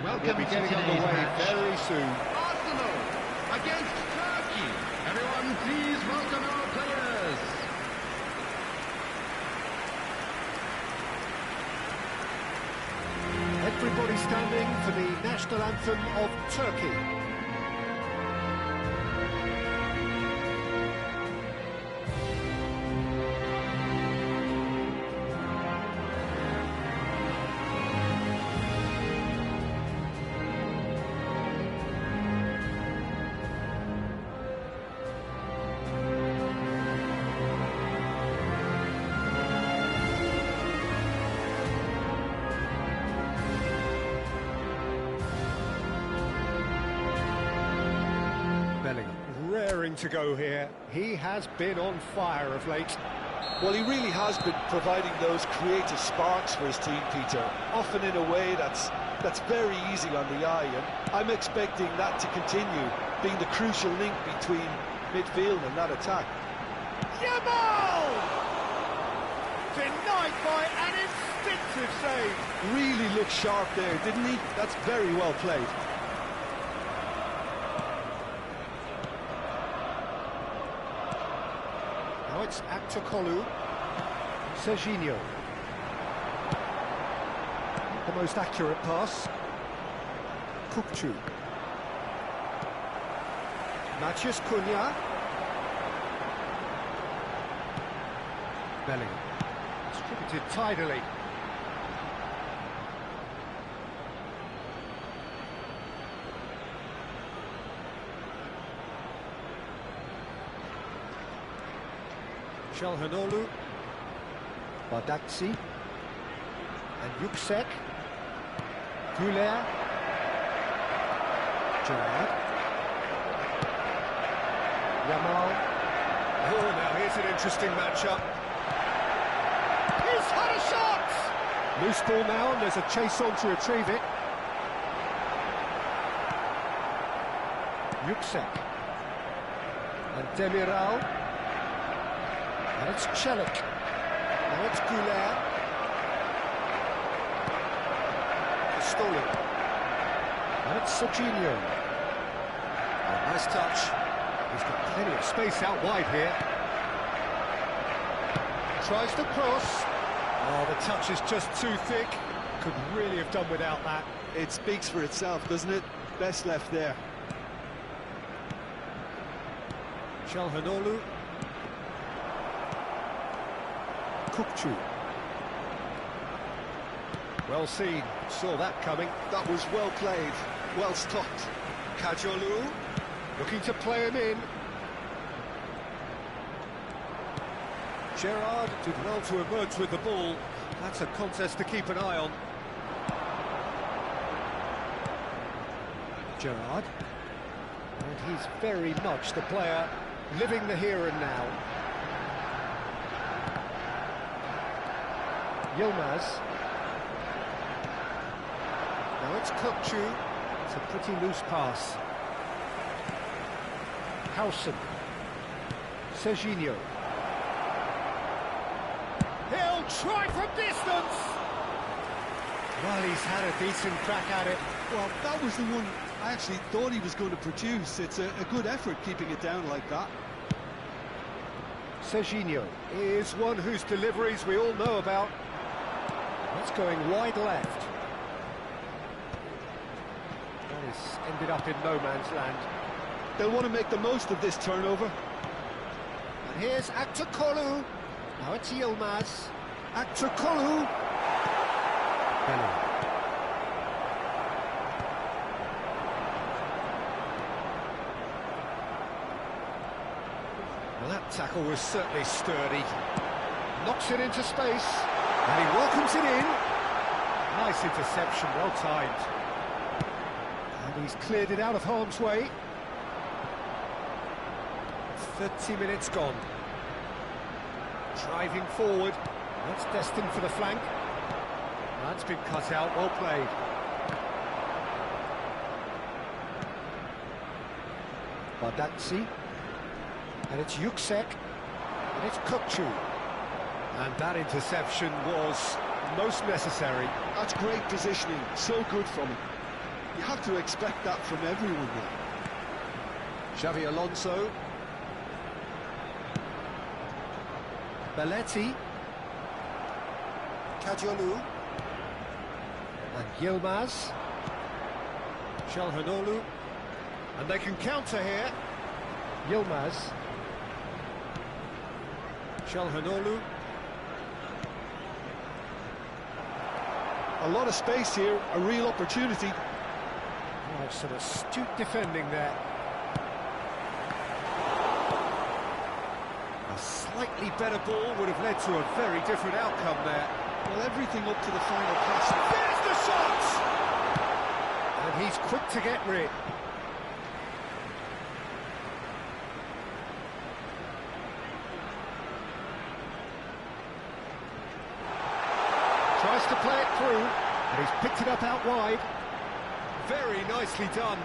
We'll be getting underway very soon. Arsenal against Turkey. Everyone, please welcome our players. Everybody standing for the national anthem of Turkey. Raring to go here. He has been on fire of late. Well, he really has been providing those creative sparks for his team, Peter, often in a way that's very easy on the eye, and I'm expecting that to continue, being the crucial link between midfield and that attack. Yamal! Denied by an instinctive save. Really looked sharp there, didn't he? That's very well played. Now it's Aktokolu, Serginho. The most accurate pass. Kukçu. Matheus Cunha. Bellingham. Distributed tidily. Çalhanoğlu, Bardakci, and Yüksek, Güler, Gerrard, Yamal. Oh, now here's an interesting matchup. He's had a shot! Loose ball now, and there's a chase on to retrieve it. Yüksek, and Demiral. And it's Çelik. Now it's Güler. Stolen. And it's Serginho. Oh, nice touch. He's got plenty of space out wide here. Tries to cross. Oh, the touch is just too thick. Could really have done without that. It speaks for itself, doesn't it? Best left there. Çalhanoğlu. Kukçu. Well seen, saw that coming. That was well played, well stopped. Kajolu, looking to play him in. Gerrard did well to emerge with the ball. That's a contest to keep an eye on. Gerrard. And he's very much the player living the here and now. Yilmaz. Now it's Kukçu. It's a pretty loose pass. Howson. Serginho. He'll try from distance! Well, he's had a decent crack at it. Well, that was the one I actually thought he was going to produce. It's a good effort keeping it down like that. Serginho is one whose deliveries we all know about. That's going wide left. That has ended up in no man's land. They'll want to make the most of this turnover. And here's Aktokolu. Now it's Yilmaz. Aktokolu. Bellingham. Well, that tackle was certainly sturdy. Knocks it into space. And he welcomes it in. Nice interception, well timed. And he's cleared it out of harm's way. 30 minutes gone. Driving forward. That's destined for the flank. That's been cut out, well played. Bardakci. And it's Yüksek. And it's Kukçu. And that interception was most necessary. That's great positioning, so good from him. You have to expect that from everyone now. Xavi Alonso. Belletti. Kadiolu. And Yilmaz. Çalhanoğlu. And they can counter here. Yilmaz. Çalhanoğlu. A lot of space here, a real opportunity. Oh, some astute defending there. A slightly better ball would have led to a very different outcome there. Well, everything up to the final pass. There's the shot! And he's quick to get rid. Tries to play it through, and he's picked it up out wide. Very nicely done.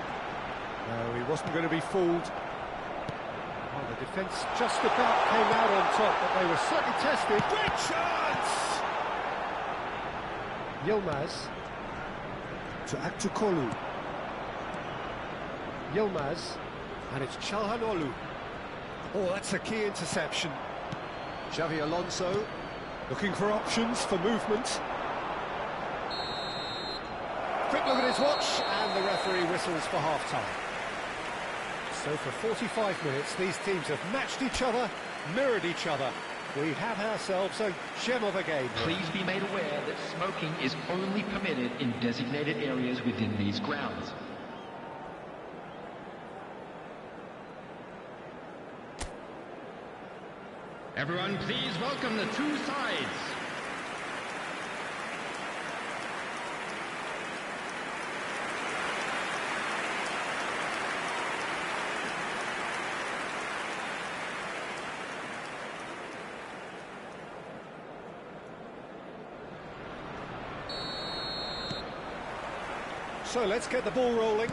No, he wasn't going to be fooled. Well, the defence just about came out on top, but they were certainly tested. Great chance! Yilmaz to Aktukolu. Yilmaz, and it's Çalhanoğlu. Oh, that's a key interception. Xavi Alonso looking for options for movement. Quick look at his watch, and the referee whistles for half-time. So for 45 minutes, these teams have matched each other, mirrored each other. We have ourselves a gem of a game. Please be made aware that smoking is only permitted in designated areas within these grounds. Everyone, please welcome the two sides. So let's get the ball rolling.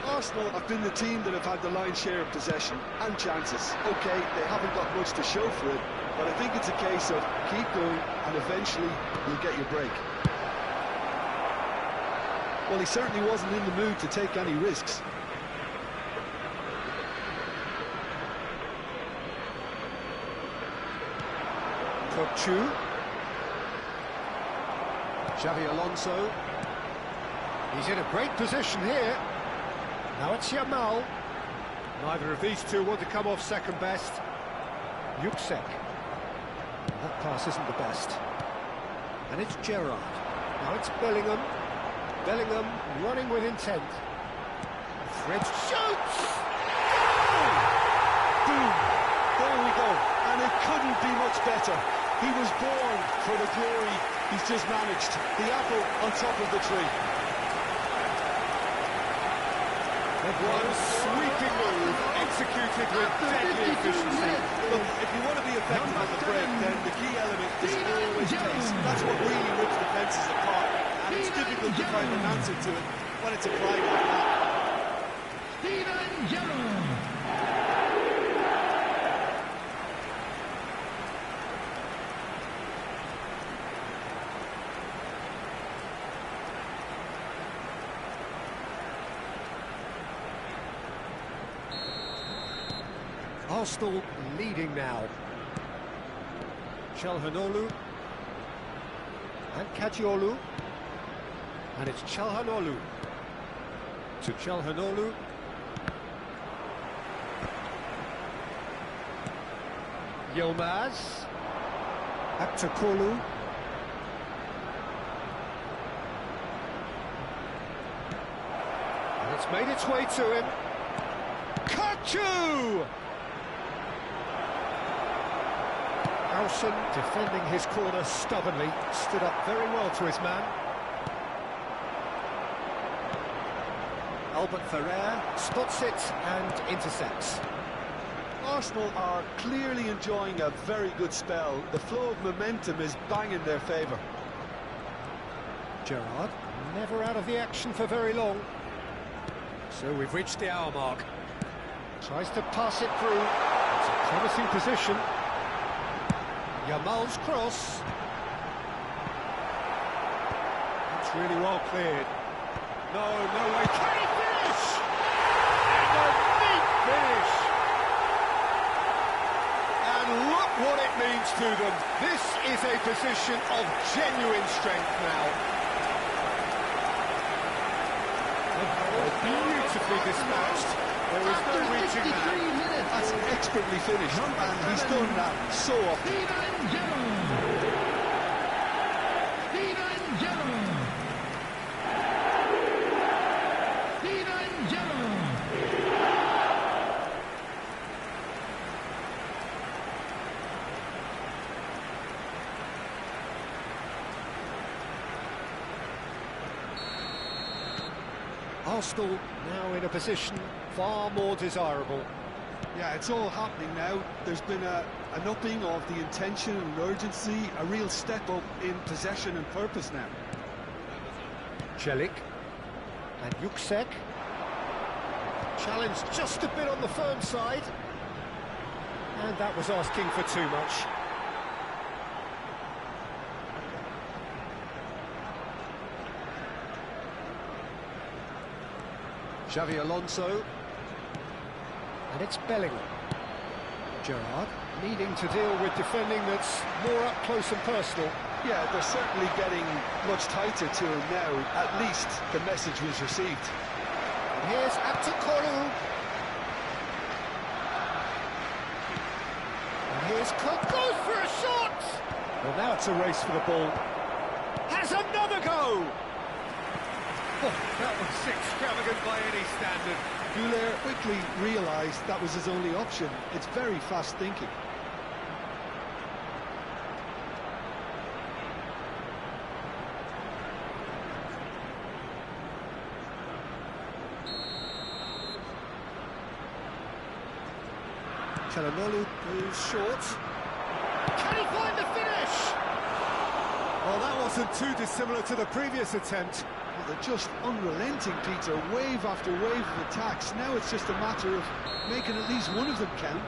Arsenal have been the team that have had the lion's share of possession and chances. OK, they haven't got much to show for it, but I think it's a case of keep going and eventually you'll get your break. Well, he certainly wasn't in the mood to take any risks. Kokchu. Xavi Alonso. He's in a great position here. Now it's Yamal. Neither of these two want to come off second best. Yuksek. That pass isn't the best. And it's Gerrard. Now it's Bellingham. Bellingham running with intent. Fred shoots! Goal! Boom! There we go. And it couldn't be much better. He was born for the glory he's just managed. The apple on top of the tree. One sweeping move, executed with deadly efficiency. Look, if you want to be effective on the break, then the key element is always pace. That's what really rips defences apart. And it's difficult to find an answer to it when it's applied like that. Steven Gerrard. Arsenal leading now. Çalhanoğlu and Kadiolu, and it's Çalhanoğlu to Çalhanoğlu. Yilmaz, Aktukolu, and it's made its way to him. Kokchu! Alson defending his corner stubbornly, stood up very well to his man. Albert Ferrer spots it and intercepts. Arsenal are clearly enjoying a very good spell. The flow of momentum is bang in their favour. Gerrard, never out of the action for very long. So we've reached the hour mark. Tries to pass it through. It's a promising position. Yamal's cross. It's really well cleared. No way. Can he finish? And a neat finish. And look what it means to them. This is a position of genuine strength now. Beautifully dispatched. There was no reaching that. That's expertly finished, and he's done that so often. Arsenal now in a position far more desirable. Yeah, it's all happening now. There's been an upping of the intention and urgency, a real step up in possession and purpose now. Celik and Yuksek. Challenged just a bit on the firm side. And that was asking for too much. Xavi Alonso, and it's Bellingham. Gerrard needing to deal with defending that's more up close and personal. Yeah, they're certainly getting much tighter to him now. At least the message was received. And here's Abdul. And here's Cook, goes for a shot! Well, now it's a race for the ball. Has another go! Oh, that was extravagant by any standard. Güler quickly realised that was his only option. It's very fast thinking. Çalhanoğlu moves short. Can he find the finish? Well, that wasn't too dissimilar to the previous attempt. Well, they're just unrelenting, Peter. Wave after wave of attacks. Now it's just a matter of making at least one of them count.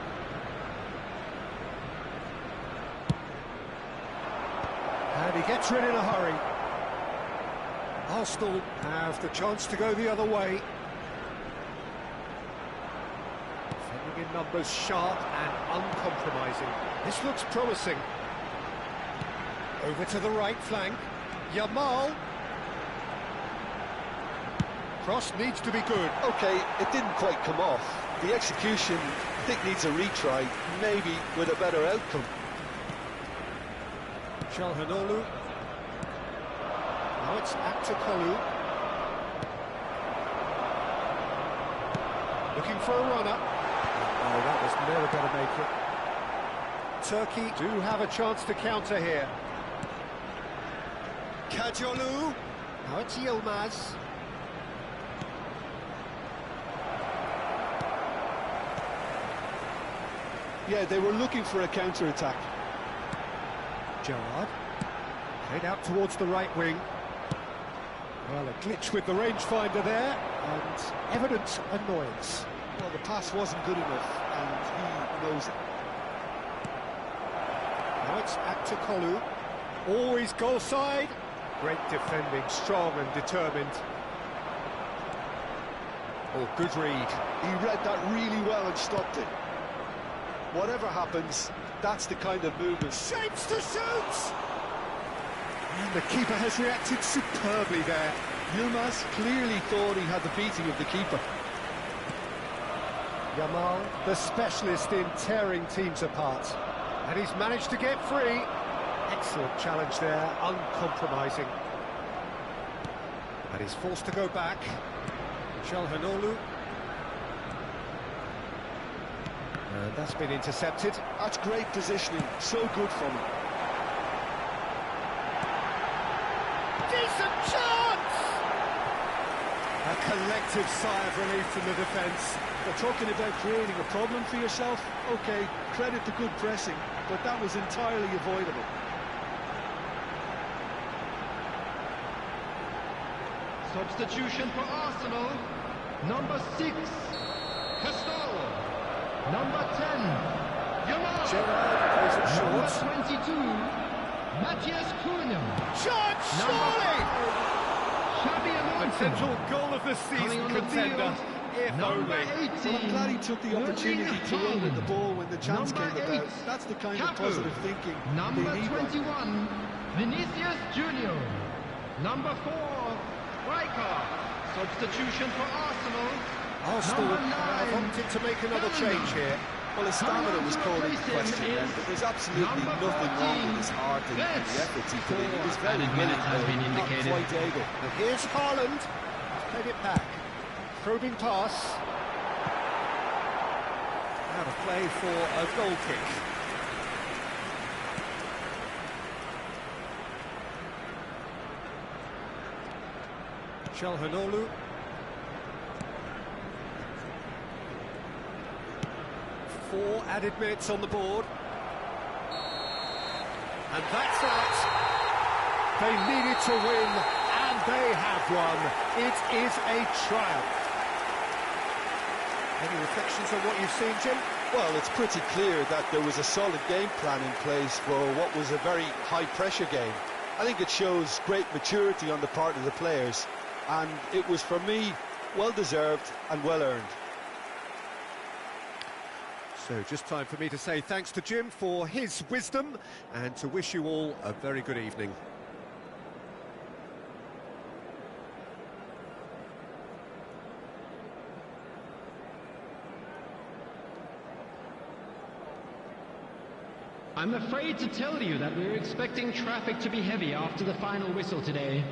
And he gets rid in a hurry. Arsenal have the chance to go the other way. Defending in numbers, sharp and uncompromising. This looks promising. Over to the right flank. Yamal. Cross needs to be good. OK, it didn't quite come off. The execution, I think, needs a retry, maybe with a better outcome. Çalhanoğlu. Now it's Abdul. Looking for a runner. Oh, that was never going to make it. Turkey do have a chance to counter here. Kajolu. Now it's Yilmaz. Yeah, they were looking for a counter-attack. Gerrard. Played out towards the right wing. Well, a glitch with the rangefinder there, and evident annoyance. Well, the pass wasn't good enough, and he knows it. Now it's Abdul. Always goal side. Great defending, strong and determined. Oh, good read. He read that really well and stopped it. Whatever happens, that's the kind of movement. Shapes to shoot! And the keeper has reacted superbly there. Yilmaz clearly thought he had the beating of the keeper. Yamal, the specialist in tearing teams apart. And he's managed to get free. Excellent challenge there, uncompromising. And he's forced to go back. Çalhanoğlu. And that's been intercepted. That's great positioning, so good from him. Decent chance! A collective sigh of relief from the defence. They're talking about creating a problem for yourself. OK, credit the good pressing, but that was entirely avoidable. Substitution for Arsenal. Number 6, Castor. Number 10, Yamal. Gerrard plays it Number short. 22, Matthias Cunha. Shot, surely! Xabi Alonso. Potential goal of the Coming season on the contender, field, if number only. 18. Well, I'm glad he took the opportunity to run with the ball when the chance Number came about. 8, That's the kind of Cafu. positive thinking Number they need right now. 21, Vinicius Junior. Number 4, Striker. Substitution for Arsenal. Arsenal Number 9, have opted to make another change here. Well, his stamina was called into question then, but there's absolutely nothing wrong with his heart and the efforts he put in. He was very Added willing, minutes has been not indicated. quite able. And here's Haaland. He's played it back. Probing pass. Out of play for a goal kick. Çalhanoğlu. Four added minutes on the board. And that's that. They needed to win, and they have won. It is a triumph. Any reflections on what you've seen, Jim? Well, it's pretty clear that there was a solid game plan in place for what was a very high-pressure game. I think it shows great maturity on the part of the players, and it was, for me, well-deserved and well-earned. So just time for me to say thanks to Jim for his wisdom and to wish you all a very good evening. I'm afraid to tell you that we're expecting traffic to be heavy after the final whistle today.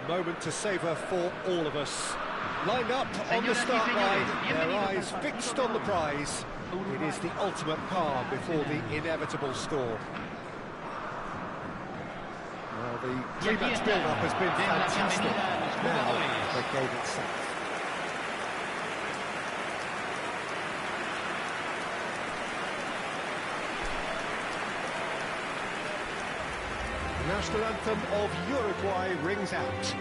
moment to savour for all of us. Lined up on the start line, their eyes fixed on the prize. It is the ultimate calm before the inevitable score. Well, the pre-match build-up has been fantastic. Now they gave it some. The national anthem of Uruguay rings out.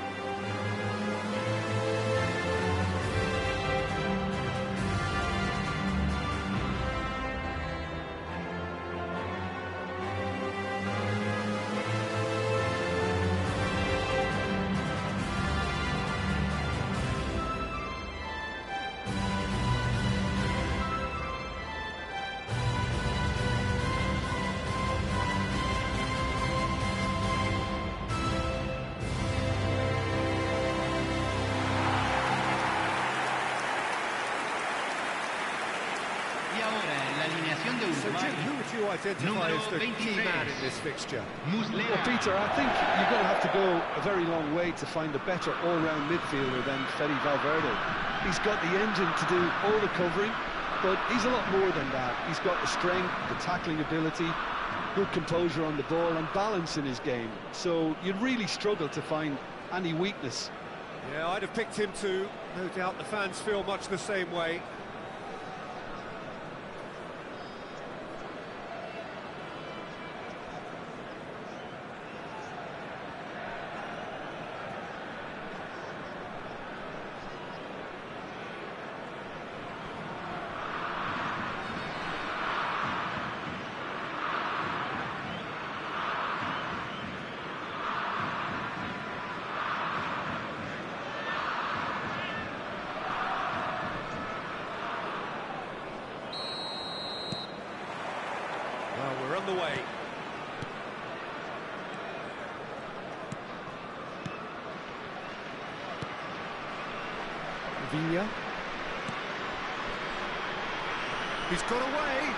So, Jim, who would you identify as the key man in this fixture? Well, Peter, I think you're going to have to go a very long way to find a better all-round midfielder than Fede Valverde. He's got the engine to do all the covering, but he's a lot more than that. He's got the strength, the tackling ability, good composure on the ball and balance in his game. So you'd really struggle to find any weakness. Yeah, I'd have picked him too. No doubt the fans feel much the same way. Well, we're on the way. Villa. He's got away.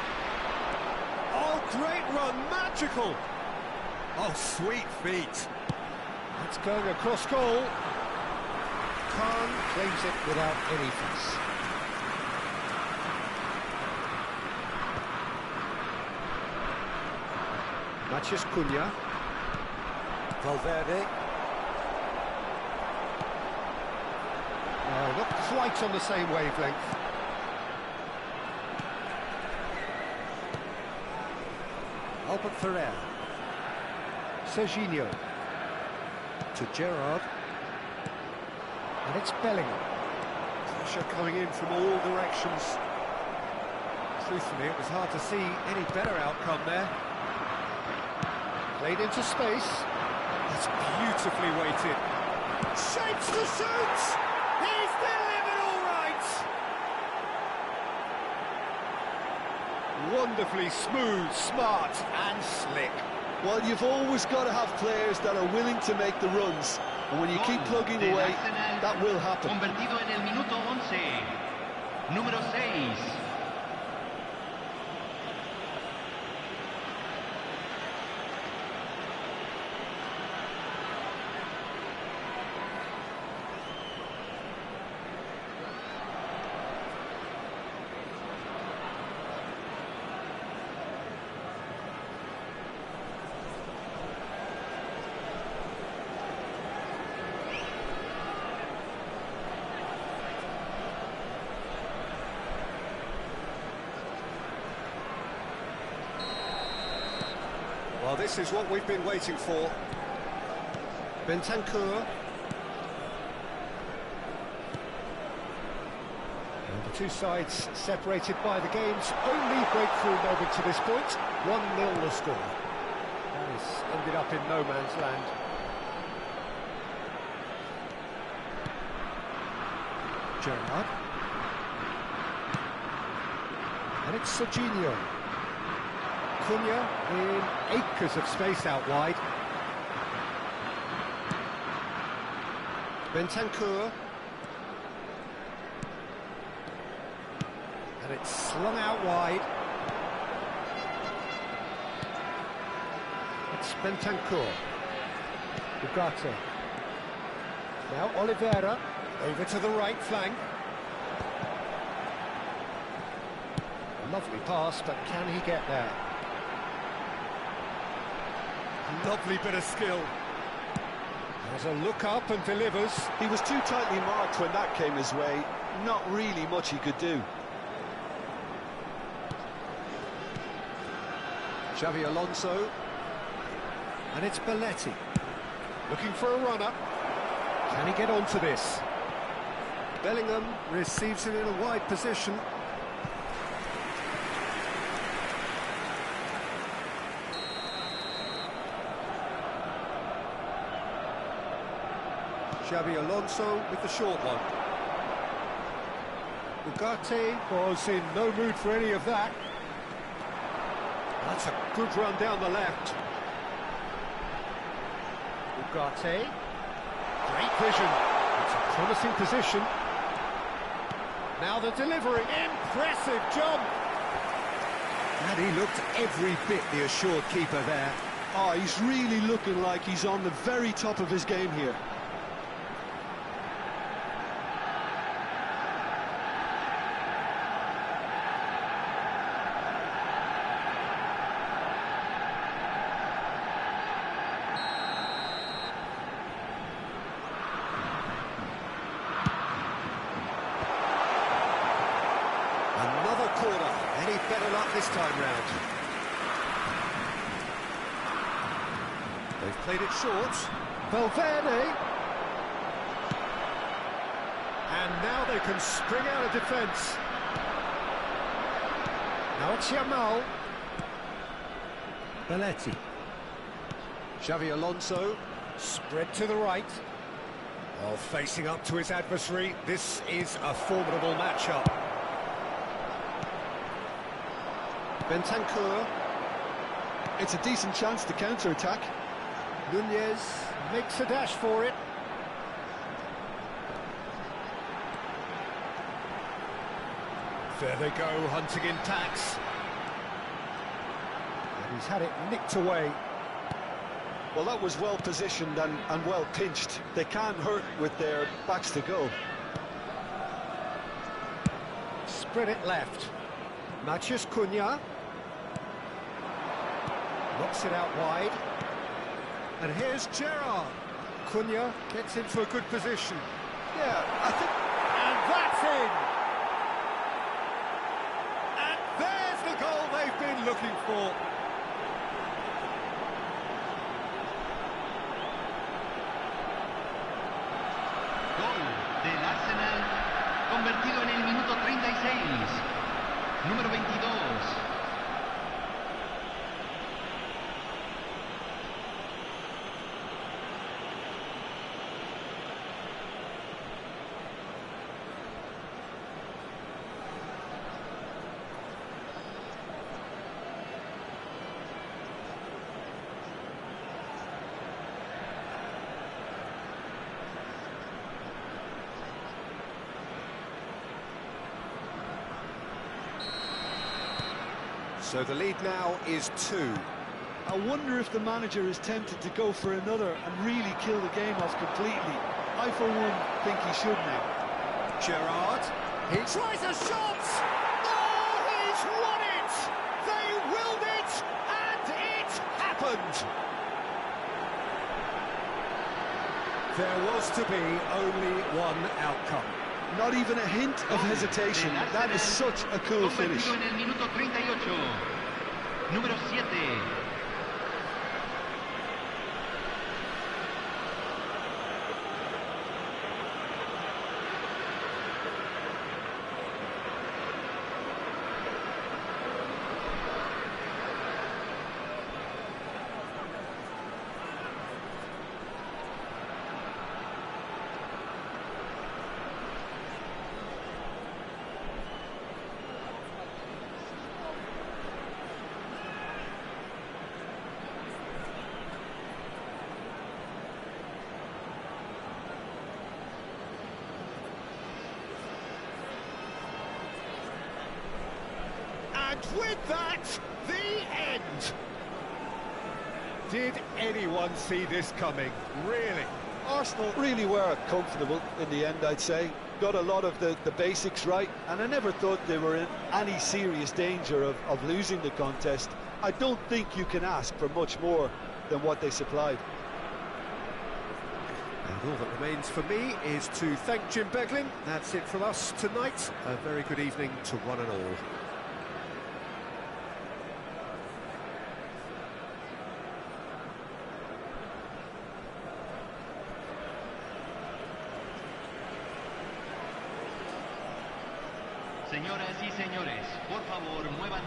Oh, great run, magical. Oh, sweet feet. That's going across goal. Khan claims it without any fuss. Mathias Cunha. Valverde. No, not quite on the same wavelength. Albert Ferrer. Serginho. To Gerrard. And it's Bellingham. Pressure coming in from all directions. Truthfully, it was hard to see any better outcome there. Played into space. That's beautifully weighted. Shapes the shoot! He's delivered all right! Wonderfully smooth, smart and slick. Well, you've always got to have players that are willing to make the runs. And when you keep plugging away, that will happen. Convertido en el minuto 11. Número 6. Well, this is what we've been waiting for. Bentancur. And the two sides separated by the game's only breakthrough moment to this point. 1-0 the score. Paris ended up in no man's land. Gerrard. And it's Serginho. Cunha in acres of space out wide. Bentancur. And it's slung out wide. It's Bentancur. Ugarte. Now Oliveira, over to the right flank. Lovely pass, but can he get there? Lovely bit of skill. Has a look up and delivers. He was too tightly marked when that came his way. Not really much he could do. Xavi Alonso. And it's Belletti. Looking for a runner. Can he get onto this? Bellingham receives it in a wide position. Xavi Alonso with the short one. Ugarte was in no mood for any of that. That's a good run down the left. Ugarte. Great vision. It's a promising position. Now the delivery. Impressive jump. And he looked every bit the assured keeper there. Oh, he's really looking like he's on the very top of his game here. Another corner. Any better luck this time round? They've played it short. Valverde. And now they can spring out of defence. Now it's Yamal. Belletti. Xavi Alonso. Spread to the right. While facing up to his adversary, this is a formidable matchup. Bentancur. It's a decent chance to counter-attack. Nunez makes a dash for it. There they go, hunting in tacks. And he's had it nicked away. Well, that was well positioned and well pinched. They can't hurt with their backs to goal. Spread it left. Matheus Cunha. Knocks it out wide. And here's Gerrard. Cunha gets into a good position. Yeah, I think... And that's in! And there's the goal they've been looking for. Gol del Arsenal, convertido en el minuto 36. Número 22. So the lead now is 2. I wonder if the manager is tempted to go for another and really kill the game off completely. I, for one, think he should now. Gerrard, he tries a shot! Oh, he's won it! They willed it, and it happened! There was to be only one outcome. Not even a hint of hesitation. That is such a cool finish. Convertido en el minuto 38. Número 7. And with that, the end. Did anyone see this coming? Really? Arsenal really were comfortable in the end, I'd say. Got a lot of the basics right, and I never thought they were in any serious danger of losing the contest. I don't think you can ask for much more than what they supplied. And all that remains for me is to thank Jim Beglin. That's it from us tonight. A very good evening to one and all. Señoras y señores, por favor, muevan